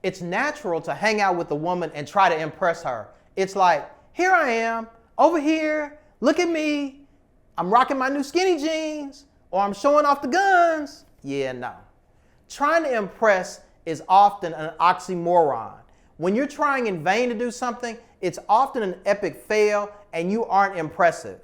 It's natural to hang out with a woman and try to impress her. It's like, here I am, over here, look at me, I'm rocking my new skinny jeans, or I'm showing off the guns. Yeah, no. Trying to impress is often an oxymoron. When you're trying in vain to do something, it's often an epic fail and you aren't impressive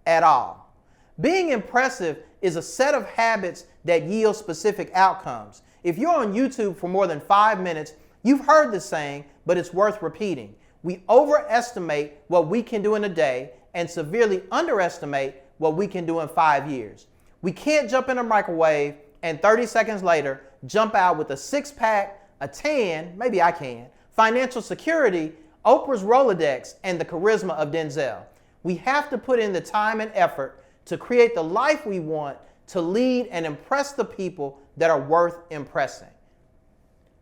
at all. Being impressive is a set of habits that yield specific outcomes. If you're on YouTube for more than 5 minutes, you've heard this saying, but it's worth repeating. We overestimate what we can do in a day and severely underestimate what we can do in 5 years. We can't jump in a microwave and 30 seconds later jump out with a six-pack, a tan, maybe I can, financial security, Oprah's Rolodex, and the charisma of Denzel. We have to put in the time and effort to create the life we want, to lead and impress the people that are worth impressing.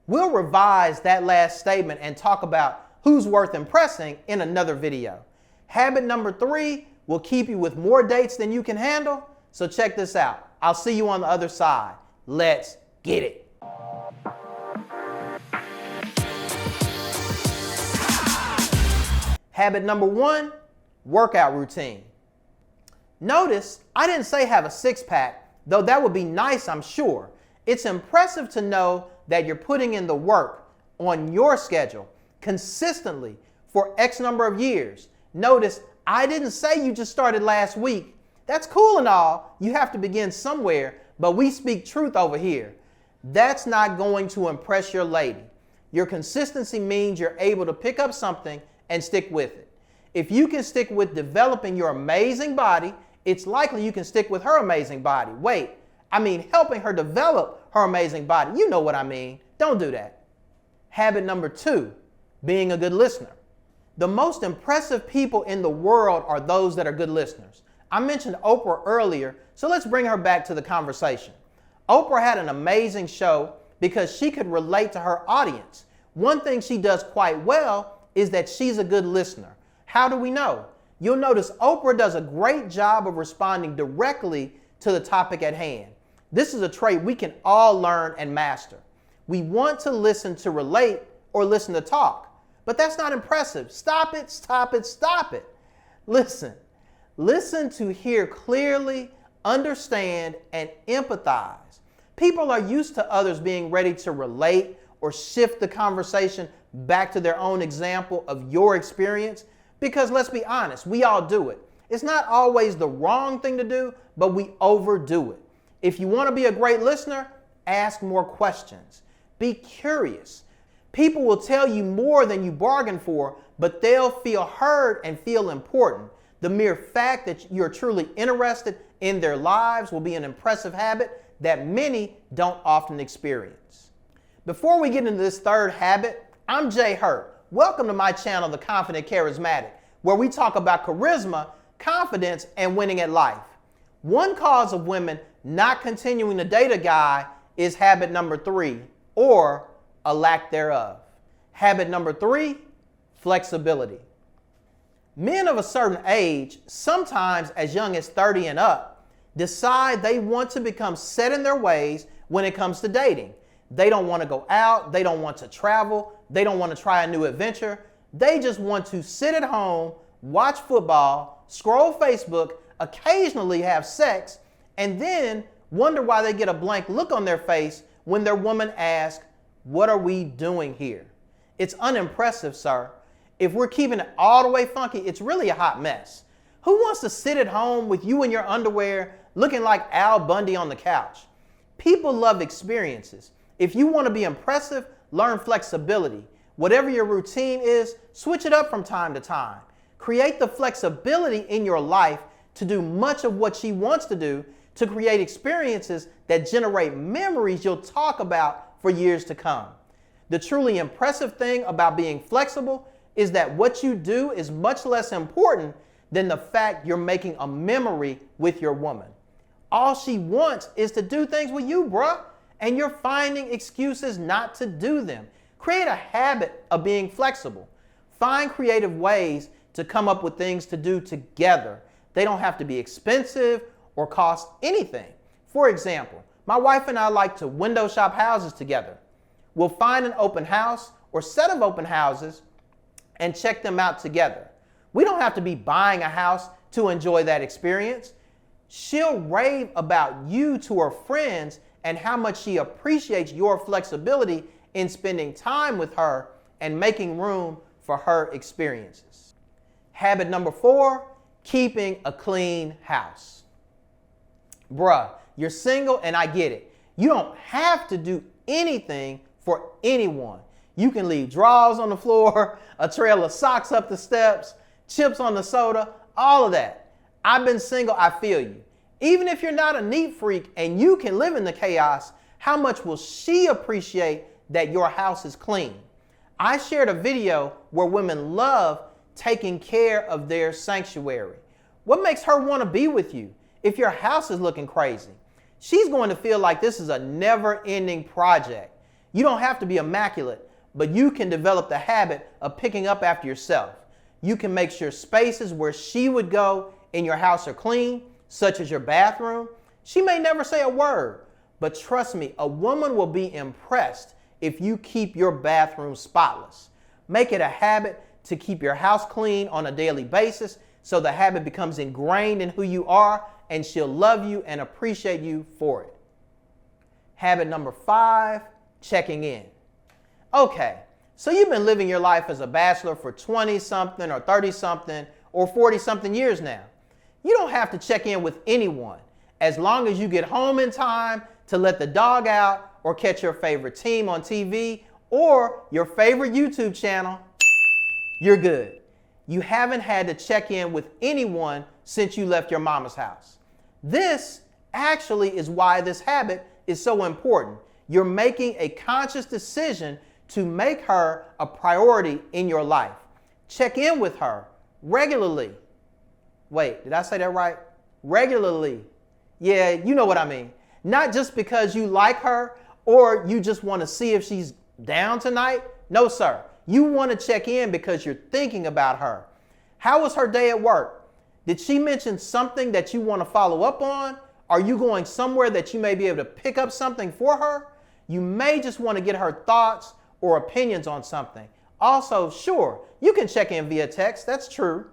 We'll revise that last statement and talk about who's worth impressing in another video. Habit number 3 will keep you with more dates than you can handle. So check this out. I'll see you on the other side. Let's get it. Habit number 1, workout routine. Notice I didn't say have a six-pack, though that would be nice, I'm sure. It's impressive to know that you're putting in the work on your schedule consistently for X number of years. Notice I didn't say you just started last week. That's cool and all. You have to begin somewhere, but we speak truth over here. That's not going to impress your lady. Your consistency means you're able to pick up something and stick with it. If you can stick with developing your amazing body, it's likely you can stick with her amazing body. Wait, I mean helping her develop her amazing body. You know what I mean. Don't do that. Habit number 2, being a good listener. The most impressive people in the world are those that are good listeners. I mentioned Oprah earlier, so let's bring her back to the conversation. Oprah had an amazing show because she could relate to her audience. One thing she does quite well is that she's a good listener. How do we know? You'll notice Oprah does a great job of responding directly to the topic at hand. This is a trait we can all learn and master. We want to listen to relate or listen to talk, but that's not impressive. Stop it, stop it, stop it. Listen. Listen to hear clearly, understand, and empathize. People are used to others being ready to relate or shift the conversation back to their own example of your experience because let's be honest, we all do it. It's not always the wrong thing to do, but we overdo it. If you want to be a great listener, ask more questions. Be curious. People will tell you more than you bargained for, but they'll feel heard and feel important. The mere fact that you're truly interested in their lives will be an impressive habit that many don't often experience. Before we get into this third habit, I'm Jay Hurt. Welcome to my channel, The Confident Charismatic, where we talk about charisma, confidence, and winning at life. One cause of women not continuing to date a guy is habit number 3, or a lack thereof. Habit number 3, flexibility. Men of a certain age, sometimes as young as 30 and up, decide they want to become set in their ways when it comes to dating. They don't want to go out, they don't want to travel, they don't want to try a new adventure. They just want to sit at home, watch football, scroll Facebook, occasionally have sex, and then wonder why they get a blank look on their face when their woman asks, "What are we doing here?" It's unimpressive, sir. If we're keeping it all the way funky, it's really a hot mess. Who wants to sit at home with you in your underwear looking like Al Bundy on the couch? People love experiences. If you want to be impressive, learn flexibility. Whatever your routine is, switch it up from time to time. Create the flexibility in your life to do much of what she wants to do, to create experiences that generate memories you'll talk about for years to come. The truly impressive thing about being flexible is that what you do is much less important than the fact you're making a memory with your woman. All she wants is to do things with you, bruh, and you're finding excuses not to do them. Create a habit of being flexible. Find creative ways to come up with things to do together. They don't have to be expensive or cost anything. For example, my wife and I like to window shop houses together. we'll find an open house or set of open houses and check them out together. We don't have to be buying a house to enjoy that experience. She'll rave about you to her friends and how much she appreciates your flexibility in spending time with her and making room for her experiences. Habit number 4, keeping a clean house. Bruh, you're single and I get it. You don't have to do anything for anyone. You can leave drawers on the floor, a trail of socks up the steps, chips on the soda, all of that. I've been single, I feel you. Even if you're not a neat freak and you can live in the chaos, how much will she appreciate that your house is clean? I shared a video where women love taking care of their sanctuary. What makes her want to be with you if your house is looking crazy? She's going to feel like this is a never-ending project. You don't have to be immaculate, but you can develop the habit of picking up after yourself. You can make sure spaces where she would go in your house are clean, such as your bathroom. She may never say a word, but trust me, a woman will be impressed if you keep your bathroom spotless. Make it a habit to keep your house clean on a daily basis so the habit becomes ingrained in who you are and she'll love you and appreciate you for it. Habit number 5, checking in. Okay, so you've been living your life as a bachelor for 20-something or 30-something or 40-something years now. You don't have to check in with anyone as long as you get home in time to let the dog out or catch your favorite team on TV or your favorite YouTube channel. You're good. You haven't had to check in with anyone since you left your mama's house. This actually is why this habit is so important. You're making a conscious decision to make her a priority in your life. Check in with her regularly. Wait, did I say that right? Regularly. Yeah, you know what I mean. Not just because you like her or you just want to see if she's down tonight. No, sir. You want to check in because you're thinking about her. How was her day at work? Did she mention something that you want to follow up on? Are you going somewhere that you may be able to pick up something for her? You may just want to get her thoughts or opinions on something. Also, sure, you can check in via text. That's true.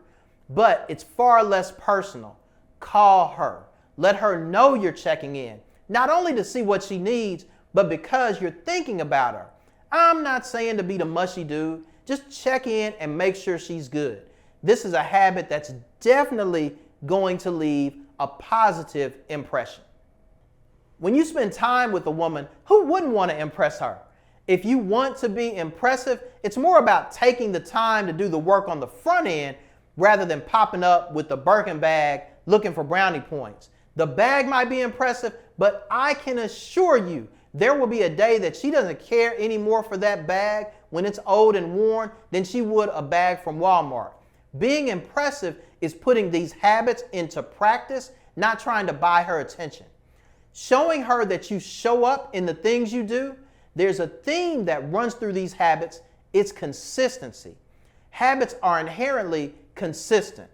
But it's far less personal. Call her. Let her know you're checking in. Not only to see what she needs, but because you're thinking about her. I'm not saying to be the mushy dude. Just check in and make sure she's good. This is a habit that's definitely going to leave a positive impression. When you spend time with a woman, who wouldn't want to impress her? If you want to be impressive, it's more about taking the time to do the work on the front end rather than popping up with the Birkin bag looking for brownie points. The bag might be impressive, but I can assure you there will be a day that she doesn't care anymore for that bag when it's old and worn than she would a bag from Walmart. Being impressive is putting these habits into practice, not trying to buy her attention. Showing her that you show up in the things you do. There's a theme that runs through these habits. It's consistency. Habits are inherently consistent.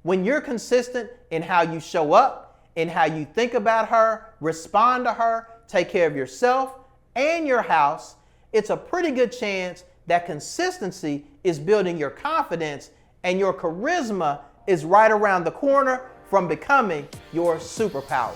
When you're consistent in how you show up, in how you think about her, respond to her, take care of yourself and your house, it's a pretty good chance that consistency is building your confidence and your charisma is right around the corner from becoming your superpower.